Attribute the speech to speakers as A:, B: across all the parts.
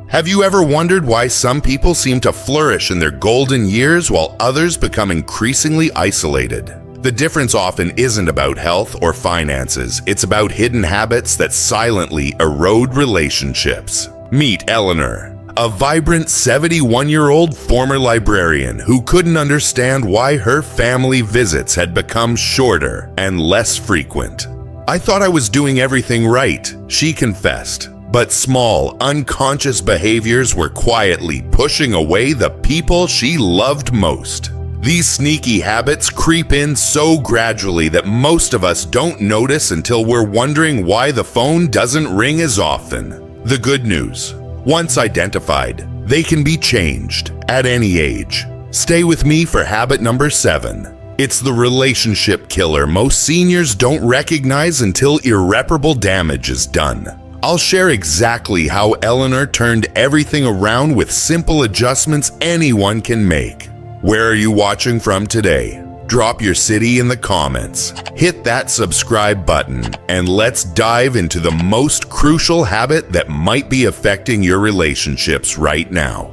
A: Have you ever wondered why some people seem to flourish in their golden years while others become increasingly isolated? The difference often isn't about health or finances, it's about hidden habits that silently erode relationships. Meet Eleanor, a vibrant 71-year-old former librarian who couldn't understand why her family visits had become shorter and less frequent. "I thought I was doing everything right," she confessed. But small, unconscious behaviors were quietly pushing away the people she loved most. These sneaky habits creep in so gradually that most of us don't notice until we're wondering why the phone doesn't ring as often. The good news: once identified, they can be changed at any age. Stay with me for habit number 7. It's the relationship killer most seniors don't recognize until irreparable damage is done. I'll share exactly how Eleanor turned everything around with simple adjustments anyone can make. Where are you watching from today? Drop your city in the comments, hit that subscribe button, and let's dive into the most crucial habit that might be affecting your relationships right now.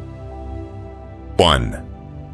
A: 1.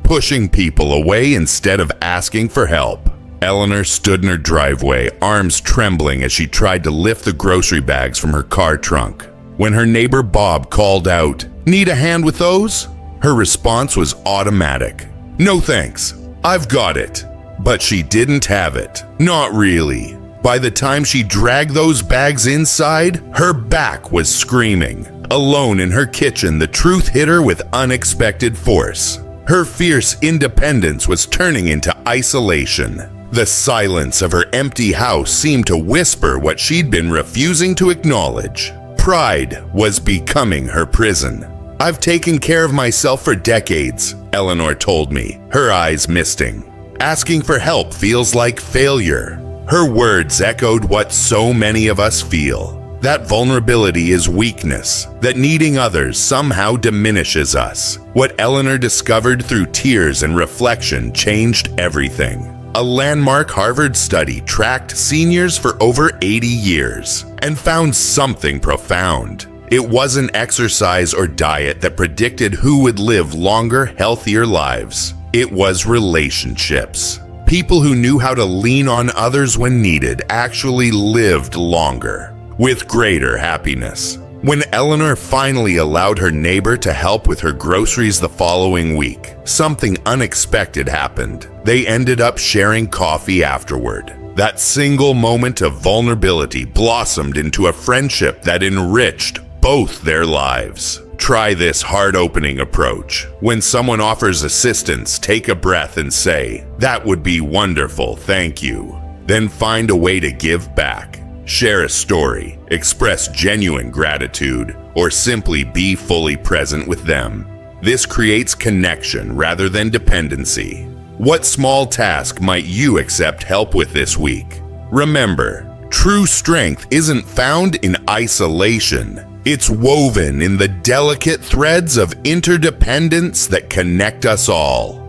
A: Pushing people away instead of asking for help. Eleanor stood in her driveway, arms trembling as she tried to lift the grocery bags from her car trunk. When her neighbor Bob called out, "Need a hand with those?" her response was automatic. "No thanks, I've got it." But she didn't have it. Not really. By the time she dragged those bags inside, her back was screaming. Alone in her kitchen, the truth hit her with unexpected force. Her fierce independence was turning into isolation. The silence of her empty house seemed to whisper what she'd been refusing to acknowledge. Pride was becoming her prison. "I've taken care of myself for decades," Eleanor told me, her eyes misting. "Asking for help feels like failure." Her words echoed what so many of us feel. That vulnerability is weakness, that needing others somehow diminishes us. What Eleanor discovered through tears and reflection changed everything. A landmark Harvard study tracked seniors for over 80 years and found something profound. It wasn't exercise or diet that predicted who would live longer, healthier lives. It was relationships. People who knew how to lean on others when needed actually lived longer, with greater happiness. When Eleanor finally allowed her neighbor to help with her groceries the following week, something unexpected happened. They ended up sharing coffee afterward. That single moment of vulnerability blossomed into a friendship that enriched both their lives. Try this heart-opening approach. When someone offers assistance, take a breath and say, "That would be wonderful, thank you." Then find a way to give back. Share a story, express genuine gratitude, or simply be fully present with them. This creates connection rather than dependency. What small task might you accept help with this week? Remember, true strength isn't found in isolation. It's woven in the delicate threads of interdependence that connect us all.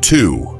A: 2.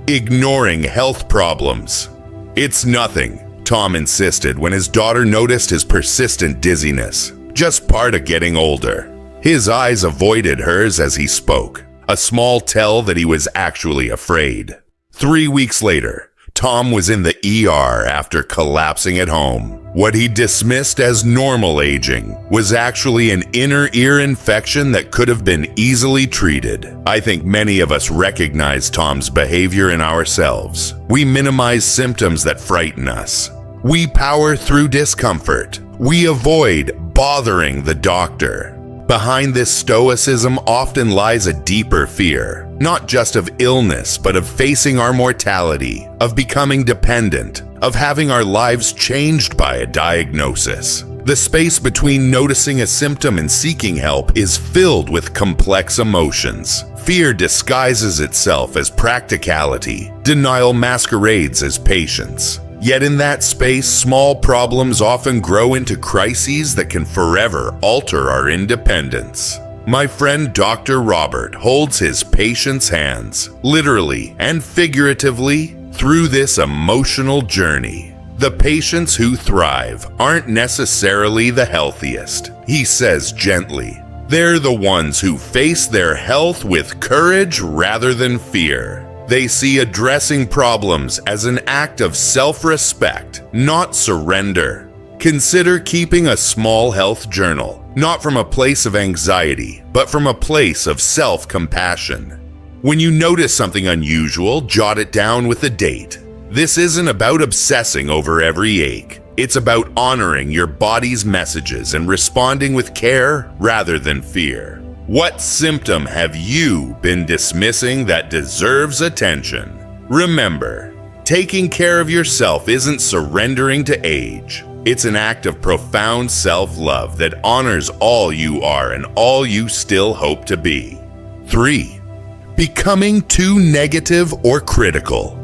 A: Ignoring health problems. "It's nothing," Tom insisted when his daughter noticed his persistent dizziness. "Just part of getting older." His eyes avoided hers as he spoke, a small tell that he was actually afraid. 3 weeks later, Tom was in the ER after collapsing at home. What he dismissed as normal aging was actually an inner ear infection that could have been easily treated. I think many of us recognize Tom's behavior in ourselves. We minimize symptoms that frighten us. We power through discomfort. We avoid bothering the doctor. Behind this stoicism often lies a deeper fear, not just of illness, but of facing our mortality, of becoming dependent, of having our lives changed by a diagnosis. The space between noticing a symptom and seeking help is filled with complex emotions. Fear disguises itself as practicality. Denial masquerades as patience. Yet in that space, small problems often grow into crises that can forever alter our independence. My friend Dr. Robert holds his patient's hands, literally and figuratively, through this emotional journey. The patients who thrive aren't necessarily the healthiest, he says gently. They're the ones who face their health with courage rather than fear. They see addressing problems as an act of self-respect, not surrender. Consider keeping a small health journal, not from a place of anxiety, but from a place of self-compassion. When you notice something unusual, jot it down with a date. This isn't about obsessing over every ache. It's about honoring your body's messages and responding with care rather than fear. What symptom have you been dismissing that deserves attention? Remember, taking care of yourself isn't surrendering to age. It's an act of profound self-love that honors all you are and all you still hope to be. 3. Becoming too negative or critical.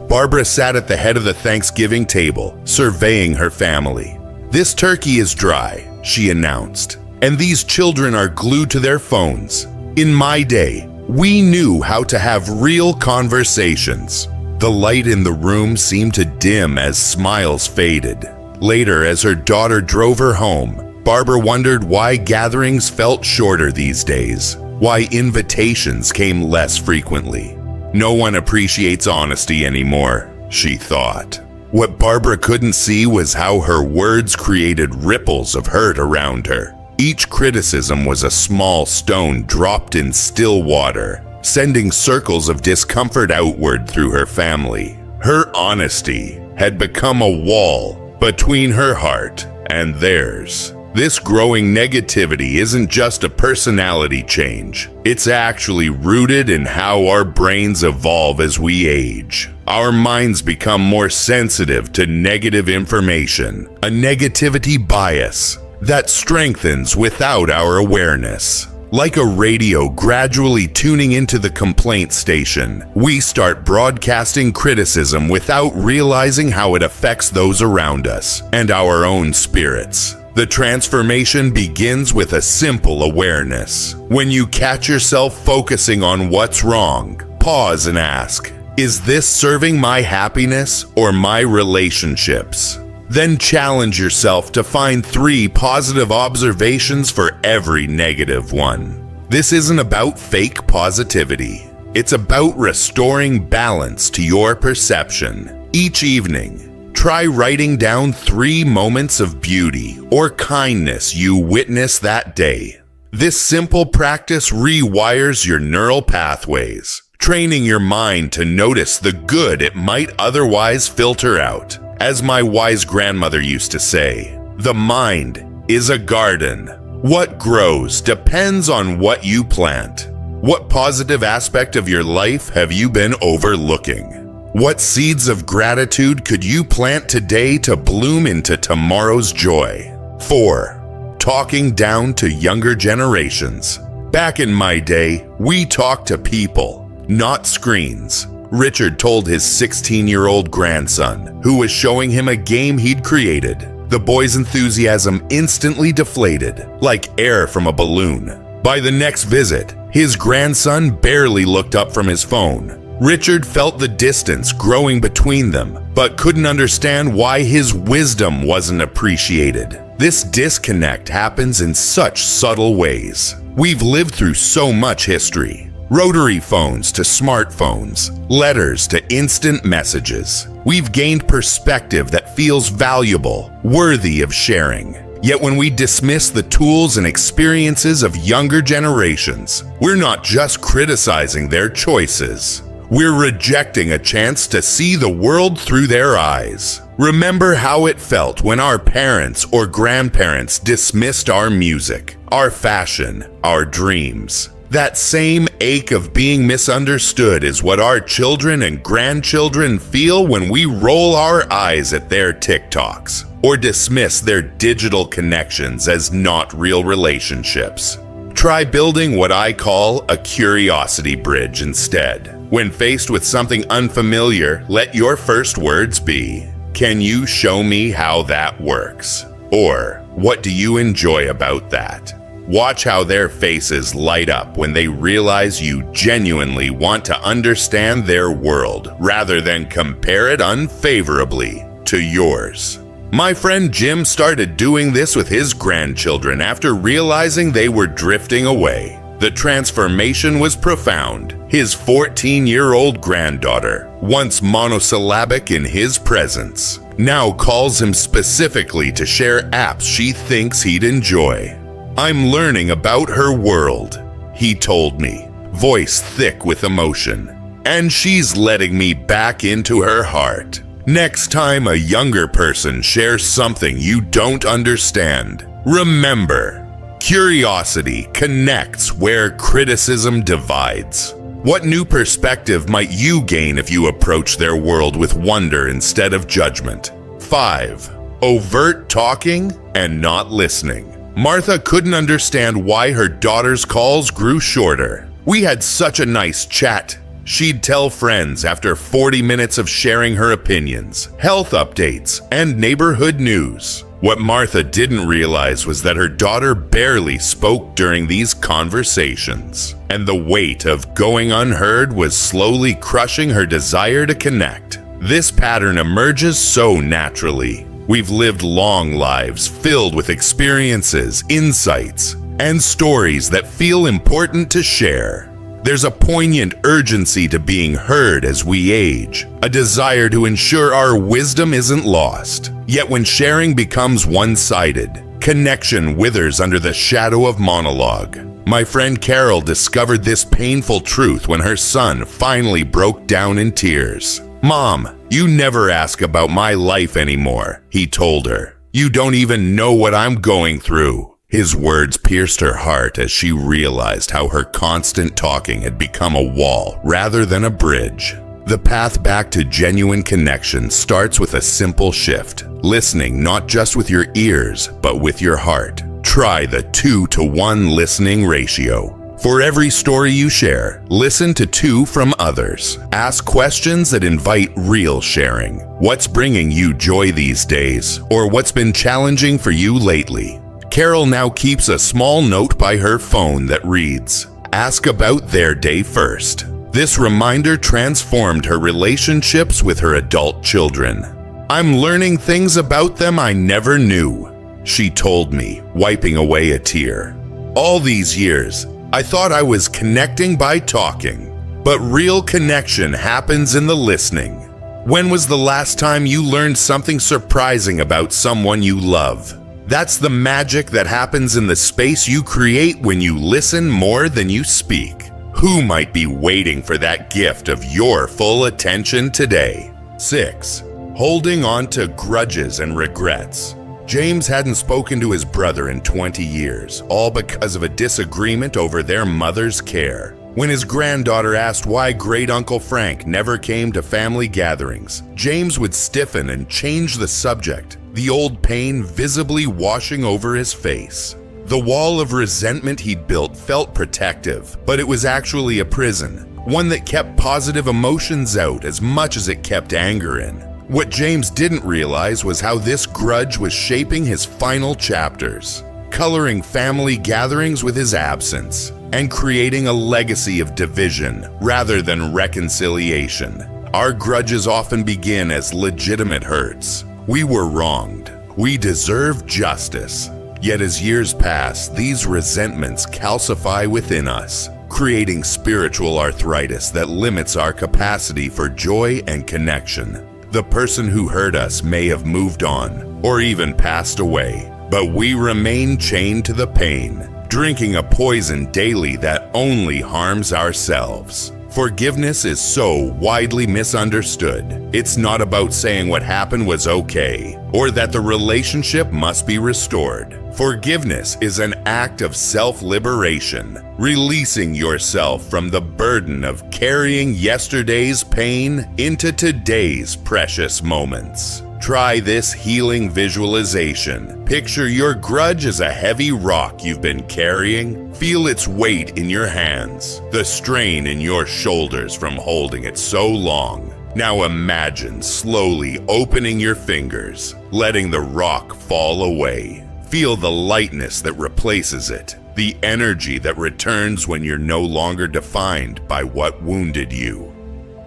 A: Barbara sat at the head of the Thanksgiving table, surveying her family. "This turkey is dry," she announced, "and these children are glued to their phones. In my day, we knew how to have real conversations." The light in the room seemed to dim as smiles faded. Later, as her daughter drove her home, Barbara wondered why gatherings felt shorter these days, why invitations came less frequently. No one appreciates honesty anymore, she thought. What Barbara couldn't see was how her words created ripples of hurt around her. Each criticism was a small stone dropped in still water, sending circles of discomfort outward through her family. Her honesty had become a wall between her heart and theirs. This growing negativity isn't just a personality change. It's actually rooted in how our brains evolve as we age. Our minds become more sensitive to negative information, a negativity bias that strengthens without our awareness. Like a radio gradually tuning into the complaint station, we start broadcasting criticism without realizing how it affects those around us and our own spirits. The transformation begins with a simple awareness. When you catch yourself focusing on what's wrong, pause and ask, is this serving my happiness or my relationships? Then challenge yourself to find 3 positive observations for every negative one. This isn't about fake positivity. It's about restoring balance to your perception. Each evening, try writing down 3 moments of beauty or kindness you witnessed that day. This simple practice rewires your neural pathways, training your mind to notice the good it might otherwise filter out. As my wise grandmother used to say, the mind is a garden. What grows depends on what you plant. What positive aspect of your life have you been overlooking? What seeds of gratitude could you plant today to bloom into tomorrow's joy? 4. Talking down to younger generations. Back in my day, we talked to people, not screens. Richard told his 16-year-old grandson, who was showing him a game he'd created. The boy's enthusiasm instantly deflated, like air from a balloon. By the next visit, his grandson barely looked up from his phone. Richard felt the distance growing between them, but couldn't understand why his wisdom wasn't appreciated. This disconnect happens in such subtle ways. We've lived through so much history. Rotary phones to smartphones, letters to instant messages. We've gained perspective that feels valuable, worthy of sharing. Yet when we dismiss the tools and experiences of younger generations, we're not just criticizing their choices. We're rejecting a chance to see the world through their eyes. Remember how it felt when our parents or grandparents dismissed our music, our fashion, our dreams. That same ache of being misunderstood is what our children and grandchildren feel when we roll our eyes at their TikToks or dismiss their digital connections as not real relationships. Try building what I call a curiosity bridge instead. When faced with something unfamiliar, let your first words be, "Can you show me how that works?" Or, "What do you enjoy about that?" Watch how their faces light up when they realize you genuinely want to understand their world rather than compare it unfavorably to yours. My friend Jim started doing this with his grandchildren after realizing they were drifting away. The transformation was profound. His 14-year-old granddaughter, once monosyllabic in his presence, now calls him specifically to share apps she thinks he'd enjoy. "I'm learning about her world," he told me, voice thick with emotion. "And she's letting me back into her heart." Next time a younger person shares something you don't understand, remember, curiosity connects where criticism divides. What new perspective might you gain if you approach their world with wonder instead of judgment? 5. Overt talking and not listening. Martha couldn't understand why her daughter's calls grew shorter. "We had such a nice chat," she'd tell friends after 40 minutes of sharing her opinions, health updates, and neighborhood news. What Martha didn't realize was that her daughter barely spoke during these conversations, and the weight of going unheard was slowly crushing her desire to connect. This pattern emerges so naturally. We've lived long lives filled with experiences, insights, and stories that feel important to share. There's a poignant urgency to being heard as we age, a desire to ensure our wisdom isn't lost. Yet when sharing becomes one-sided, connection withers under the shadow of monologue. My friend Carol discovered this painful truth when her son finally broke down in tears. "Mom, you never ask about my life anymore," he told her. "You don't even know what I'm going through." His words pierced her heart as she realized how her constant talking had become a wall rather than a bridge. The path back to genuine connection starts with a simple shift, listening not just with your ears, but with your heart. Try the 2-to-1 listening ratio. For every story you share, listen to 2 from others. Ask questions that invite real sharing. What's bringing you joy these days? Or what's been challenging for you lately? Carol now keeps a small note by her phone that reads, "Ask about their day first." This reminder transformed her relationships with her adult children. "I'm learning things about them I never knew," she told me, wiping away a tear. "All these years, I thought I was connecting by talking, but real connection happens in the listening." When was the last time you learned something surprising about someone you love? That's the magic that happens in the space you create when you listen more than you speak. Who might be waiting for that gift of your full attention today? 6. Holding on to grudges and regrets. James hadn't spoken to his brother in 20 years, all because of a disagreement over their mother's care. When his granddaughter asked why great-uncle Frank never came to family gatherings, James would stiffen and change the subject, the old pain visibly washing over his face. The wall of resentment he'd built felt protective, but it was actually a prison, one that kept positive emotions out as much as it kept anger in. What James didn't realize was how this grudge was shaping his final chapters, coloring family gatherings with his absence, and creating a legacy of division rather than reconciliation. Our grudges often begin as legitimate hurts. We were wronged. We deserve justice. Yet as years pass, these resentments calcify within us, creating spiritual arthritis that limits our capacity for joy and connection. The person who hurt us may have moved on, or even passed away, but we remain chained to the pain, drinking a poison daily that only harms ourselves. Forgiveness is so widely misunderstood. It's not about saying what happened was okay, or that the relationship must be restored. Forgiveness is an act of self-liberation, releasing yourself from the burden of carrying yesterday's pain into today's precious moments. Try this healing visualization. Picture your grudge as a heavy rock you've been carrying. Feel its weight in your hands, the strain in your shoulders from holding it so long. Now imagine slowly opening your fingers, letting the rock fall away. Feel the lightness that replaces it, the energy that returns when you're no longer defined by what wounded you.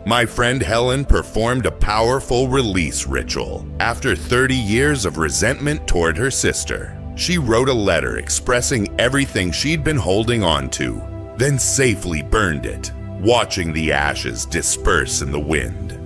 A: My friend Helen performed a powerful release ritual. After 30 years of resentment toward her sister, she wrote a letter expressing everything she'd been holding on to, then safely burned it, watching the ashes disperse in the wind.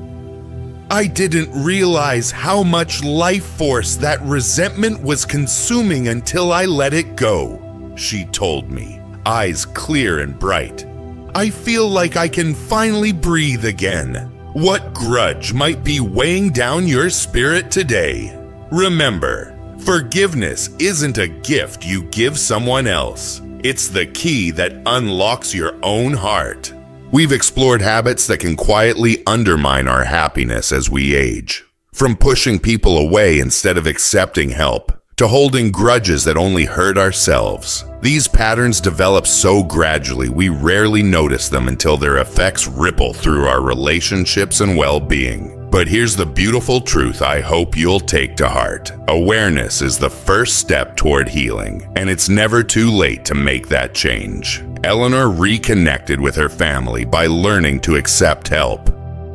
A: I didn't realize how much life force that resentment was consuming until I let it go, she told me, eyes clear and bright. I feel like I can finally breathe again. What grudge might be weighing down your spirit today? Remember, forgiveness isn't a gift you give someone else. It's the key that unlocks your own heart. We've explored habits that can quietly undermine our happiness as we age. From pushing people away instead of accepting help, to holding grudges that only hurt ourselves. These patterns develop so gradually we rarely notice them until their effects ripple through our relationships and well-being. But here's the beautiful truth I hope you'll take to heart. Awareness is the first step toward healing, and it's never too late to make that change. Eleanor reconnected with her family by learning to accept help.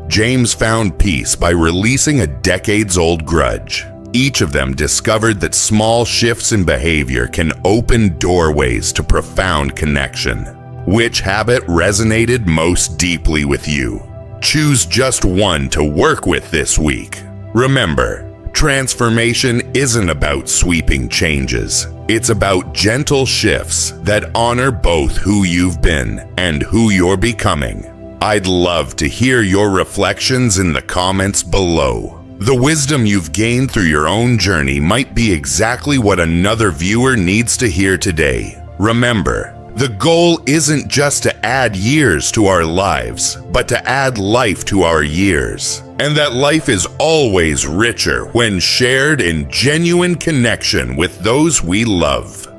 A: James found peace by releasing a decades-old grudge. Each of them discovered that small shifts in behavior can open doorways to profound connection. Which habit resonated most deeply with you? Choose just one to work with this week. Remember, transformation isn't about sweeping changes. It's about gentle shifts that honor both who you've been and who you're becoming. I'd love to hear your reflections in the comments below. The wisdom you've gained through your own journey might be exactly what another viewer needs to hear today. Remember, the goal isn't just to add years to our lives, but to add life to our years. And that life is always richer when shared in genuine connection with those we love.